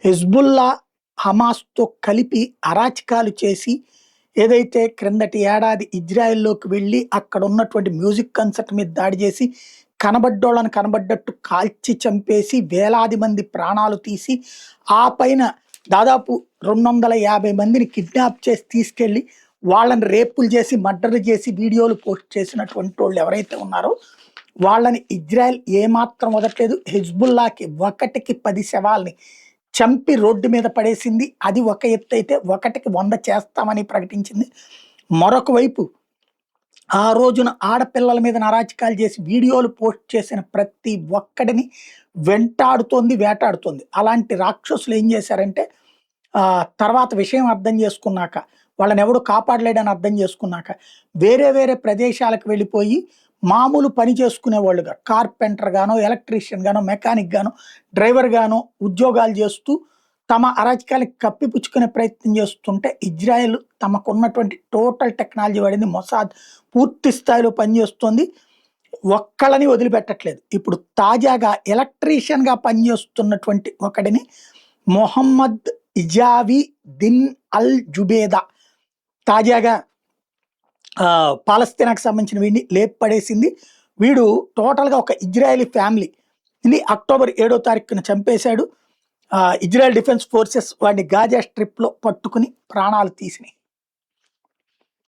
Hezbollah, హమాస్‌తో కలిపి అరాచకాలు చేసి, ఏదైతే క్రిందటి ఏడాది ఇజ్రాయెల్‌లోకి వెళ్లి అక్కడున్నటువంటి మ్యూజిక్ కన్సర్ట్ మీద దాడి చేసి, కనబడ్డోళ్ళని కనబడ్డట్టు కాల్చి చంపేసి, వేలాది మంది ప్రాణాలు తీసి, ఆ పైన దాదాపు 250 మందిని కిడ్నాప్ చేసి తీసుకెళ్ళి, వాళ్ళని రేపులు చేసి, మర్డర్‌లు చేసి, వీడియోలు పోస్ట్ చేసినటువంటోళ్ళు ఎవరైతే ఉన్నారో, వాళ్ళని ఇజ్రాయెల్ ఏమాత్రం వదలట్లేదు. హెజ్బుల్లాకి ఒకటికి 10 శవాల్ని చంపి రోడ్డు మీద పడేసింది. అది ఒక ఎత్తైతే, ఒకటికి 100 చేస్తామని ప్రకటించింది. మరొక వైపు ఆ రోజున ఆడపిల్లల మీద అరాచకాలు చేసి వీడియోలు పోస్ట్ చేసిన ప్రతి ఒక్కడిని వెంటాడుతోంది, వేటాడుతోంది. అలాంటి రాక్షసులు ఏం చేశారంటే తర్వాత విషయం అర్థం చేసుకున్నాక, వాళ్ళనెవడు కాపాడలేడని అర్థం చేసుకున్నాక, వేరే వేరే ప్రదేశాలకు వెళ్ళిపోయి మామూలు పని చేసుకునేవాళ్ళుగా కార్పెంటర్ గానో, ఎలక్ట్రీషియన్ గానో, మెకానిక్ గానో, డ్రైవర్ గానో ఉద్యోగాలు చేస్తూ తమ అరాచకాలకి కప్పిపుచ్చుకునే ప్రయత్నం చేస్తుంటే, ఇజ్రాయెల్ తమకున్నటువంటి టోటల్ టెక్నాలజీ వాడింది. మొసాద్ పూర్తి స్థాయిలో పనిచేస్తోంది. ఒక్కళ్ళని వదిలిపెట్టట్లేదు. ఇప్పుడు తాజాగా ఎలక్ట్రీషియన్‌గా పనిచేస్తున్నటువంటి ఒకడిని మొహమ్మద్ ఇజావి దిన్ అల్ జుబేదా తాజాగా పాలస్తీనాకు సంబంధించిన వీడిని లేపడేసింది. వీడు టోటల్‌గా ఒక ఇజ్రాయెలీ ఫ్యామిలీని అక్టోబర్ 7వ తారీఖున చంపేశాడు. ఇజ్రాయెల్ డిఫెన్స్ ఫోర్సెస్ వాడిని గాజా స్ట్రిప్‌లో పట్టుకుని ప్రాణాలు తీసినాయి.